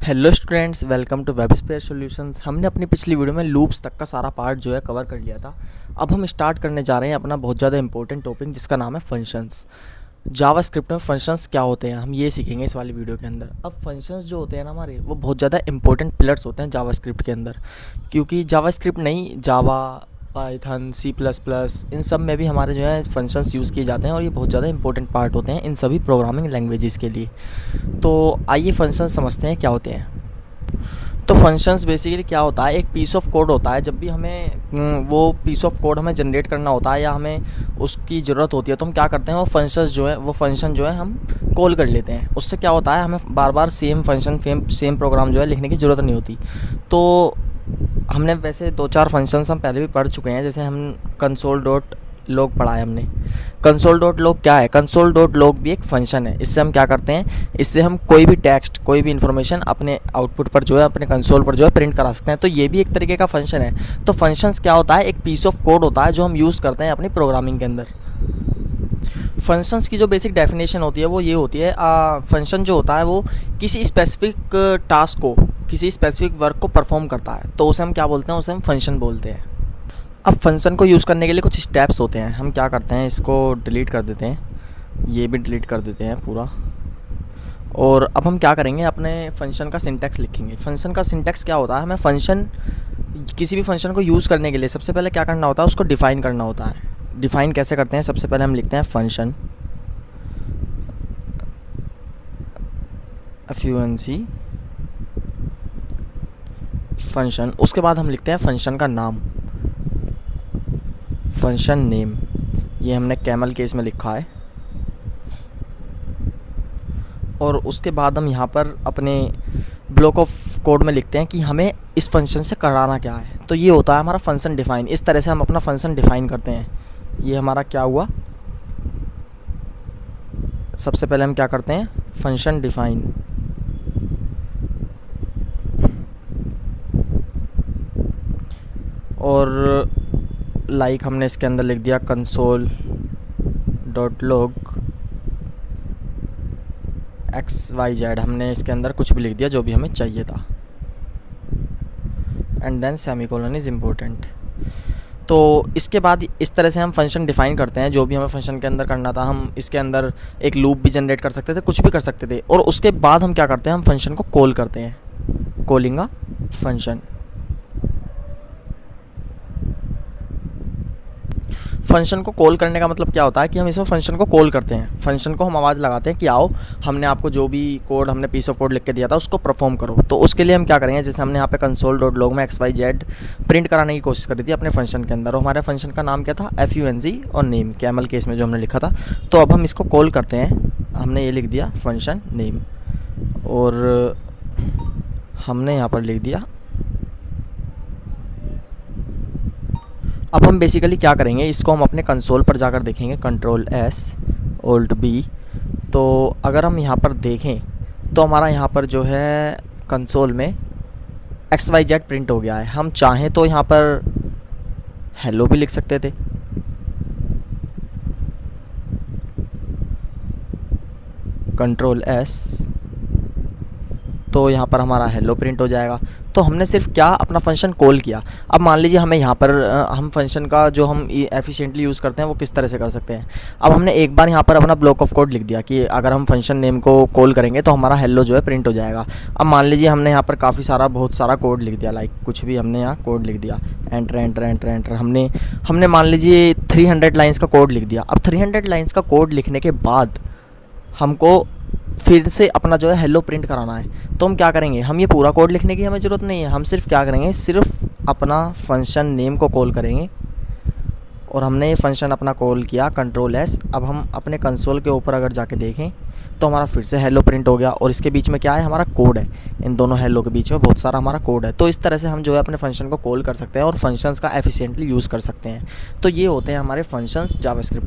Hello students, welcome to Webspare solutions. हमने अपनी पिछली वीडियो में लूप्स तक का सारा पार्ट जो है कवर कर लिया था। अब हम स्टार्ट करने जा रहे हैं अपना बहुत ज़्यादा इंपॉर्टेंट टॉपिक जिसका नाम है फंक्शंस। जावास्क्रिप्ट में फंक्शंस क्या होते हैं हम ये सीखेंगे इस वाली वीडियो के अंदर। अब फंक्शंस जो होते हैं ना हमारे, वो बहुत ज़्यादा इंपॉर्टेंट पिलर्स होते हैं जावास्क्रिप्ट के अंदर, क्योंकि जावास्क्रिप्ट नहीं, जावा, पाइथन, सी प्लस प्लस, इन सब में भी हमारे जो है फंक्शंस यूज़ किए जाते हैं और ये बहुत ज़्यादा इंपॉर्टेंट पार्ट होते हैं इन सभी प्रोग्रामिंग लैंग्वेजेस के लिए। तो आइए फंक्शंस समझते हैं क्या होते हैं। तो फंक्शंस बेसिकली क्या होता है, एक पीस ऑफ कोड होता है। जब भी हमें वो पीस ऑफ कोड हमें जनरेट करना होता है या हमें उसकी ज़रूरत होती है तो हम क्या करते हैं, वो फंक्शन जो है हम कॉल कर लेते हैं। उससे क्या होता है, हमें बार बार सेम फंक्शन सेम प्रोग्राम जो है लिखने की ज़रूरत नहीं होती। तो हमने वैसे 2-4 फंक्शंस हम पहले भी पढ़ चुके हैं। जैसे हम कंसोल डॉट लॉग पढ़ा है हमने। कंसोल डॉट लॉग क्या है? कंसोल डॉट लॉग भी एक फंक्शन है। इससे हम क्या करते हैं, इससे हम कोई भी टेक्स्ट, कोई भी इन्फॉर्मेशन अपने आउटपुट पर जो है, अपने कंसोल पर जो है प्रिंट करा सकते हैं। तो ये भी एक तरीके का फंक्शन है। तो फंक्शंस क्या होता है, एक पीस ऑफ कोड होता है जो हम यूज़ करते हैं अपनी प्रोग्रामिंग के अंदर। फंक्शंस की जो बेसिक डेफिनेशन होती है वो ये होती है, फंक्शन जो होता है वो किसी स्पेसिफिक टास्क को, किसी स्पेसिफिक वर्क को परफॉर्म करता है, तो उसे हम क्या बोलते हैं, उसे हम फंक्शन बोलते हैं। अब फंक्शन को यूज़ करने के लिए कुछ स्टेप्स होते हैं। हम क्या करते हैं, इसको डिलीट कर देते हैं, ये भी डिलीट कर देते हैं पूरा। और अब हम क्या करेंगे, अपने फंक्शन का सिंटैक्स लिखेंगे। फंक्शन का सिंटैक्स क्या होता है, हमें किसी भी फंक्शन को यूज़ करने के लिए सबसे पहले क्या करना होता है, उसको डिफ़ाइन करना होता है। डिफ़ाइन कैसे करते हैं, सबसे पहले हम लिखते हैं फंक्शन, FUNC फंक्शन। उसके बाद हम लिखते हैं फंक्शन का नाम, फंक्शन नेम। ये हमने कैमल केस में लिखा है। और उसके बाद हम यहाँ पर अपने ब्लॉक ऑफ कोड में लिखते हैं कि हमें इस फंक्शन से कराना क्या है। तो ये होता है हमारा फंक्शन डिफ़ाइन। इस तरह से हम अपना फंक्शन डिफ़ाइन करते हैं। ये हमारा क्या हुआ, सबसे पहले हम क्या करते हैं, फंक्शन डिफ़ाइन। और लाइक हमने इसके अंदर लिख दिया कंसोल डॉट लॉग XYZ। हमने इसके अंदर कुछ भी लिख दिया जो भी हमें चाहिए था। And then semicolon is important. तो इसके बाद इस तरह से हम फंक्शन डिफ़ाइन करते हैं जो भी हमें फंक्शन के अंदर करना था। हम इसके अंदर एक लूप भी जनरेट कर सकते थे, कुछ भी कर सकते थे। और उसके बाद हम क्या करते हैं, हम फंक्शन को कॉल करते हैं, कॉलिंग अ फंक्शन। फंक्शन को कॉल करने का मतलब क्या होता है कि हम इसमें फंक्शन को कॉल करते हैं। फंक्शन को हम आवाज़ लगाते हैं कि आओ, हमने आपको जो भी कोड, हमने पीस ऑफ कोड लिख के दिया था उसको परफॉर्म करो। तो उसके लिए हम क्या करेंगे, जैसे हमने यहाँ पे कंसोल डॉट लॉग में XYZ प्रिंट कराने की कोशिश करी थी अपने फंक्शन के अंदर। और हमारे फंक्शन का नाम क्या था, FUNC और नेम, कैमल केस में जो हमने लिखा था। तो अब हम इसको कॉल करते हैं। हमने ये लिख दिया फंक्शन नेम, और हमने यहाँ पर लिख दिया। अब हम बेसिकली क्या करेंगे, इसको हम अपने कंसोल पर जाकर देखेंगे, Ctrl+S Alt+B। तो अगर हम यहाँ पर देखें तो हमारा यहाँ पर जो है कंसोल में XYZ प्रिंट हो गया है। हम चाहें तो यहाँ पर हेलो भी लिख सकते थे, Ctrl+S, तो यहाँ पर हमारा हेलो प्रिंट हो जाएगा। तो हमने सिर्फ क्या, अपना फंक्शन कॉल किया। अब मान लीजिए हमें यहाँ पर हम फंक्शन का जो हम एफिशिएंटली यूज़ करते हैं वो किस तरह से कर सकते हैं। अब हमने एक बार यहाँ पर अपना ब्लॉक ऑफ कोड लिख दिया कि अगर हम फंक्शन नेम को कॉल करेंगे तो हमारा हेलो जो है प्रिंट हो जाएगा। अब मान लीजिए हमने यहाँ पर बहुत सारा कोड लिख दिया, लाइक कुछ भी हमने यहाँ कोड लिख दिया, एंटर एंटर एंटर एंटर। हमने मान लीजिए 300 लाइन्स का कोड लिख दिया। अब 300 लाइन्स का कोड लिखने के बाद हमको फिर से अपना जो है हेलो प्रिंट कराना है। तो हम क्या करेंगे, हम ये पूरा कोड लिखने की हमें ज़रूरत नहीं है। हम सिर्फ क्या करेंगे, सिर्फ अपना फंक्शन नेम को कॉल करेंगे। और हमने ये फंक्शन अपना कॉल किया, Ctrl+S। अब हम अपने कंसोल के ऊपर अगर जाके देखें तो हमारा फिर से हेलो प्रिंट हो गया। और इसके बीच में क्या है, हमारा कोड है। इन दोनों हेलो के बीच में बहुत सारा हमारा कोड है। तो इस तरह से हम जो है अपने फंक्शन को कॉल कर सकते हैं और फंक्शंस का एफिशिएंटली यूज़ कर सकते हैं। तो ये होते हैं हमारे फंक्शंस जावास्क्रिप्ट के।